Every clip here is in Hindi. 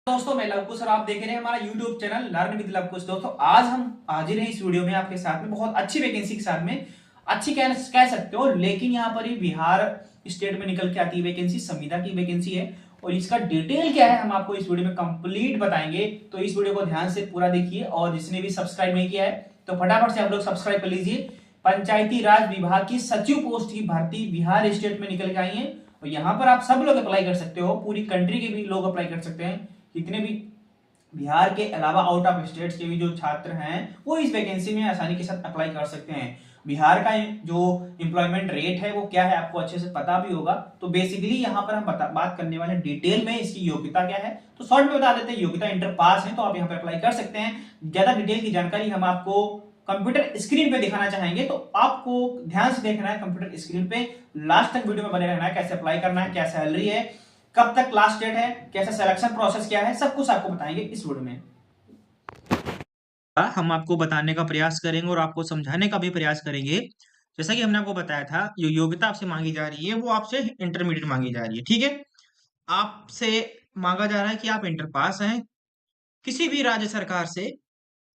दोस्तों मैं लवकुश और आप देख रहे हैं हमारा YouTube channel learn with Lavkush. दोस्तों आज हम हाजिर हैं इस वीडियो में आपके साथ में बहुत अच्छी वैकेंसी के साथ में। अच्छी कह सकते हो, लेकिन यहाँ पर ही बिहार स्टेट में निकल के आती है वैकेंसी, संविदा की वैकेंसी है। और इसका डिटेल क्या है हम आपको इस वीडियो में कंप्लीट बताएंगे, तो इस वीडियो को ध्यान से पूरा देखिए। और जिसने भी सब्सक्राइब नहीं किया है तो फटाफट से आप लोग सब्सक्राइब कर लीजिए। पंचायती राज विभाग की सचिव पोस्ट की भर्ती बिहार स्टेट में निकल के आई है और यहाँ पर आप सब लोग अप्लाई कर सकते हो, पूरी कंट्री के भी लोग अप्लाई कर सकते हैं। जितने भी बिहार के अलावा आउट ऑफ स्टेट्स के भी जो छात्र हैं वो इस वैकेंसी में आसानी के साथ अप्लाई कर सकते हैं। बिहार का जो एम्प्लॉयमेंट रेट है वो क्या है आपको अच्छे से पता भी होगा। तो बेसिकली यहाँ पर हम बात करने वाले डिटेल में इसकी योग्यता क्या है। तो शॉर्ट में बता देते हैं, योग्यता इंटर पास है तो आप यहाँ पे अप्लाई कर सकते हैं। ज्यादा डिटेल की जानकारी हम आपको कंप्यूटर स्क्रीन पे दिखाना चाहेंगे, तो आपको ध्यान से देखना है कंप्यूटर स्क्रीन पे, लास्ट तक वीडियो में बने रहना है। कैसे अप्लाई करना है, क्या सैलरी है, कब तक लास्ट डेट है, कैसा सिलेक्शन प्रोसेस क्या है, सब कुछ आपको बताएंगे इस वीडियो में। हम आपको बताने का प्रयास करेंगे और आपको समझाने का भी प्रयास करेंगे। जैसा कि हमने आपको बताया था, जो योग्यता आपसे मांगी जा रही है वो आपसे इंटरमीडिएट मांगी जा रही है। ठीक है, आपसे मांगा जा रहा है कि आप इंटर पास हैं, किसी भी राज्य सरकार से,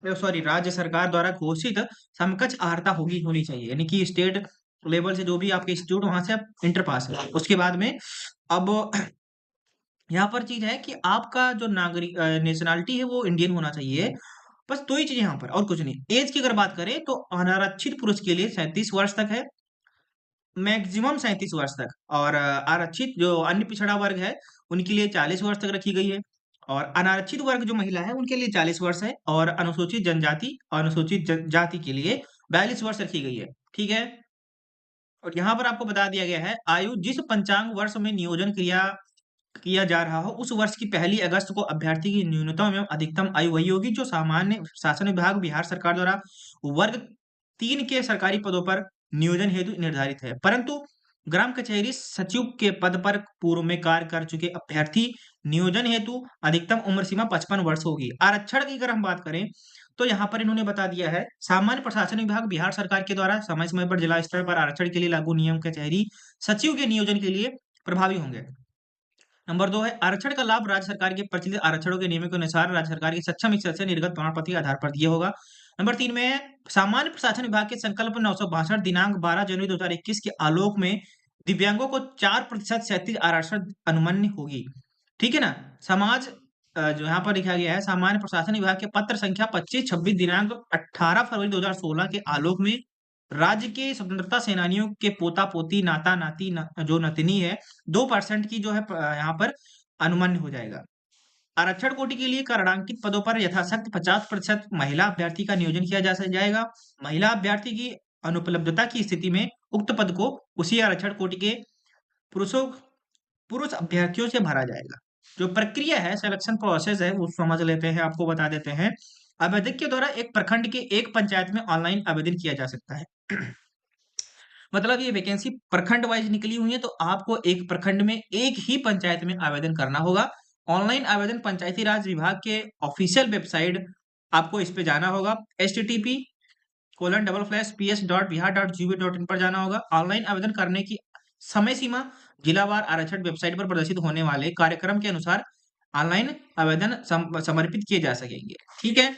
सॉरी, राज्य सरकार द्वारा घोषित समकक्ष अर्हता होनी चाहिए। यानी कि स्टेट लेवल से जो भी आपके इंस्टीट्यूट वहां से आप इंटर पास है। उसके बाद में अब यहाँ पर चीज है कि आपका जो नागरिक नेशनलिटी है वो इंडियन होना चाहिए। बस दो ही चीज यहाँ पर, और कुछ नहीं। एज की अगर बात करें तो अनारक्षित पुरुष के लिए 37 वर्ष तक है, मैक्सिमम 37 वर्ष तक। और आरक्षित जो अन्य पिछड़ा वर्ग है उनके लिए 40 वर्ष तक रखी गई है। और अनारक्षित वर्ग जो महिला है उनके लिए 40 वर्ष है। और अनुसूचित जनजाति और अनुसूचित जाति के लिए 42 वर्ष रखी गई है। ठीक है, और यहाँ पर आपको बता दिया गया है, आयु जिस पंचांग वर्ष में नियोजन किया किया जा रहा हो उस वर्ष की 1 अगस्त को अभ्यर्थी की न्यूनतम एवं अधिकतम आयु वही होगी जो सामान्य शासन विभाग बिहार सरकार द्वारा वर्ग 3 के सरकारी पदों पर नियोजन हेतु निर्धारित है। परंतु ग्राम कचहरी सचिव के पद पर पूर्व में कार्य कर चुके अभ्यर्थी नियोजन हेतु अधिकतम उम्र सीमा 55 वर्ष होगी। आरक्षण की अगर हम बात करें तो यहाँ पर इन्होंने बता दिया है, सामान्य प्रशासन विभाग बिहार सरकार के द्वारा समय समय पर जिला स्तर पर आरक्षण के लिए लागू नियम कचहरी सचिव के नियोजन के लिए प्रभावी होंगे। नंबर 2 है, आरक्षण का लाभ राज्य सरकार के प्रचलित आरक्षणों के नियमों के अनुसार राज्य सरकार के सक्षम सदस्य निर्गत प्रमाण पत्र के आधार पर दिए होगा। नंबर 3 में है, सामान्य प्रशासन विभाग के संकल्प 962 दिनांक 12 जनवरी 2021 के आलोक में दिव्यांगों को 4% क्षैतिज आरक्षण अनुमन्य होगी। ठीक है ना। समाज जो यहाँ पर लिखा गया है, सामान्य प्रशासन विभाग के पत्र संख्या 2526 दिनांक 18 फरवरी 2016 के आलोक में राज्य के स्वतंत्रता सेनानियों के पोता पोती नाता नाती जो नतनी है 2% की जो है यहाँ पर अनुमान्य हो जाएगा। आरक्षण कोटि के लिए करणांकित पदों पर यथाशक्ति 50% महिला अभ्यर्थी का नियोजन किया जाएगा। महिला अभ्यर्थी की अनुपलब्धता की स्थिति में उक्त पद को उसी आरक्षण कोटि के पुरुषों पुरुष अभ्यर्थियों से भरा जाएगा। जो प्रक्रिया है, सिलेक्शन प्रोसेस है, वो समझ लेते हैं, आपको बता देते हैं। आवेदक के द्वारा एक प्रखंड के एक पंचायत में ऑनलाइन आवेदन किया जा सकता है। मतलब ये वैकेंसी प्रखंड वाइज निकली हुई है, तो आपको एक प्रखंड में एक ही पंचायत में आवेदन करना होगा। ऑनलाइन आवेदन पंचायती राज विभाग के ऑफिशियल वेबसाइट, आपको इस पे जाना होगा, http://ps.bihar.gov.in पर जाना होगा। ऑनलाइन आवेदन करने की समय सीमा जिलावार आरक्षण वेबसाइट पर प्रदर्शित होने वाले कार्यक्रम के अनुसार ऑनलाइन आवेदन समर्पित किए जा सकेंगे। ठीक है,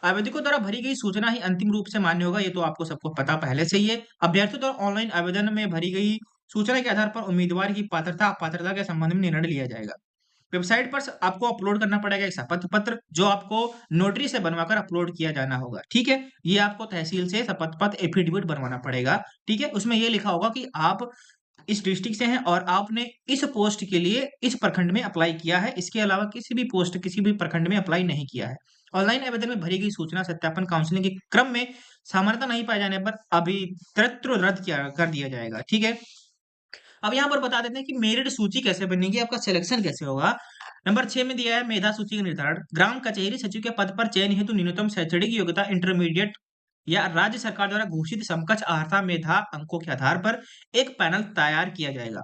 आवेदकों द्वारा भरी गई सूचना ही अंतिम रूप से मान्य होगा, ये तो आपको सबको पता पहले से ही है। अभ्यर्थियों द्वारा ऑनलाइन आवेदन में भरी गई सूचना के आधार पर उम्मीदवार की पात्रता अपात्रता के संबंध में निर्णय लिया जाएगा। वेबसाइट पर आपको अपलोड करना पड़ेगा एक शपथ पत्र, जो आपको नोटरी से बनवाकर अपलोड किया जाना होगा। ठीक है, ये आपको तहसील से शपथ पत्र एफिडेविट बनवाना पड़ेगा। ठीक है, उसमें ये लिखा होगा कि आप इस डिस्ट्रिक्ट से हैं और आपने इस पोस्ट के लिए इस प्रखंड में अप्लाई किया है, इसके अलावा किसी भी पोस्ट किसी भी प्रखंड में अप्लाई नहीं किया है। ऑनलाइन आवेदन में भरी गई सूचना सत्यापन काउंसलिंग के क्रम में सामान्यता नहीं पाए जाने पर अभित्रत्व रद्द किया कर दिया जाएगा। ठीक है, अब यहाँ पर बता देते हैं कि मेरिट सूची कैसे बनेगी, आपका सिलेक्शन कैसे होगा। नंबर 6 में दिया है मेधा सूची का निर्धारण। ग्राम कचहरी सचिव के पद पर चयन हेतु न्यूनतम शैक्षणिक योग्यता इंटरमीडिएट या राज्य सरकार द्वारा घोषित समकक्ष अर्हता मेधा अंकों के आधार पर एक पैनल तैयार किया जाएगा।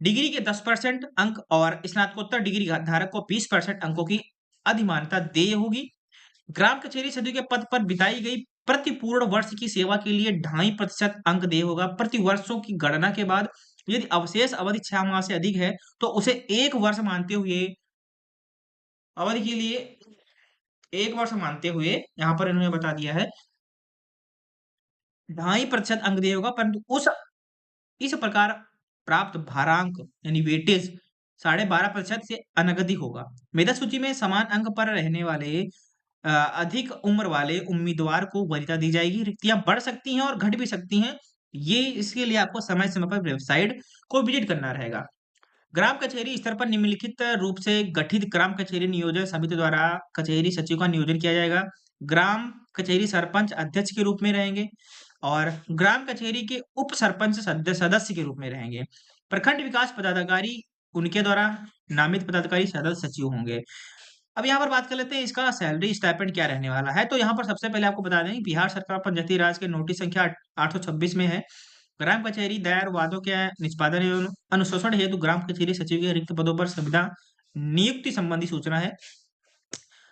डिग्री के 10% अंक और स्नातकोत्तर डिग्री धारक को 20% अंकों की अधिमान्यता देय होगी। ग्राम कचहरी सचिव के पद पर बिताई गई प्रति पूर्ण वर्ष की सेवा के लिए 2.5% अंक देय होगा। प्रति वर्षों की गणना के बाद यदि अवशेष अवधि 6 माह से अधिक है तो उसे 1 वर्ष मानते हुए अवधि के लिए 1 वर्ष मानते हुए यहाँ पर इन्होंने बता दिया है 2.5% अंक दिया होगा, परंतु उस इस प्रकार प्राप्त भारांक यानी वेटेज 12.5% से अनगति होगा। मेधा सूची में समान अंक पर रहने वाले अधिक उम्र वाले उम्मीदवार को वरीयता दी जाएगी। रिक्तियां बढ़ सकती हैं और घट भी सकती हैं। ये इसके लिए आपको समय समय पर वेबसाइट को विजिट करना रहेगा। ग्राम कचहरी स्तर पर निम्नलिखित रूप से गठित ग्राम कचहरी नियोजन समिति द्वारा कचहरी सचिव का नियोजन किया जाएगा। ग्राम कचहरी सरपंच अध्यक्ष के रूप में रहेंगे और ग्राम कचहरी के उप सरपंच सदस्य के रूप में रहेंगे। प्रखंड विकास पदाधिकारी उनके द्वारा नामित पदाधिकारी सदस्य सचिव होंगे। अब यहाँ पर बात कर लेते हैं इसका सैलरी स्टाइपेंड क्या रहने वाला है। तो यहाँ पर सबसे पहले आपको बता दें बिहार सरकार पंचायती राज के नोटिस संख्या 826 में है ग्राम कचहरी दायर वादों के निष्पादन एवं अनुशोषण हेतु ग्राम कचहरी सचिव के रिक्त पदों पर संविदा नियुक्ति संबंधी सूचना है।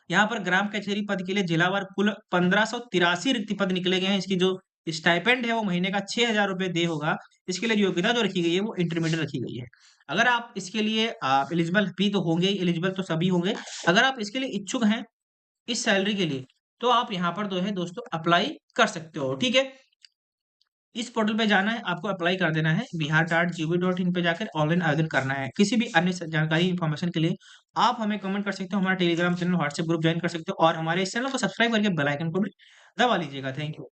यहाँ पर ग्राम कचहरी पद के लिए जिलावार कुल 1583 रिक्त पद निकले गए हैं। इसकी जो स्टाइपेंड है वो महीने का 6,000 रुपए दे होगा। इसके लिए जो योग्यता जो रखी गई है वो इंटरमीडिएट रखी गई है। अगर आप इसके लिए एलिजिबल भी तो होंगे, एलिजिबल तो सभी होंगे। अगर आप इसके लिए इच्छुक हैं इस सैलरी के लिए तो आप यहाँ पर जो है दोस्तों अप्लाई कर सकते हो। ठीक है, इस पोर्टल पे जाना है, आपको अप्लाई कर देना है। bihar.gov.in पे जाकर ऑनलाइन आवेदन करना है। किसी भी अन्य जानकारी इन्फॉर्मेशन के लिए आप हमें कमेंट कर सकते हो, हमारा Telegram channel WhatsApp group join कर सकते हो और हमारे इस चैनल को सब्सक्राइब करके बेल आइकन को भी दबा लीजिएगा। Thank you.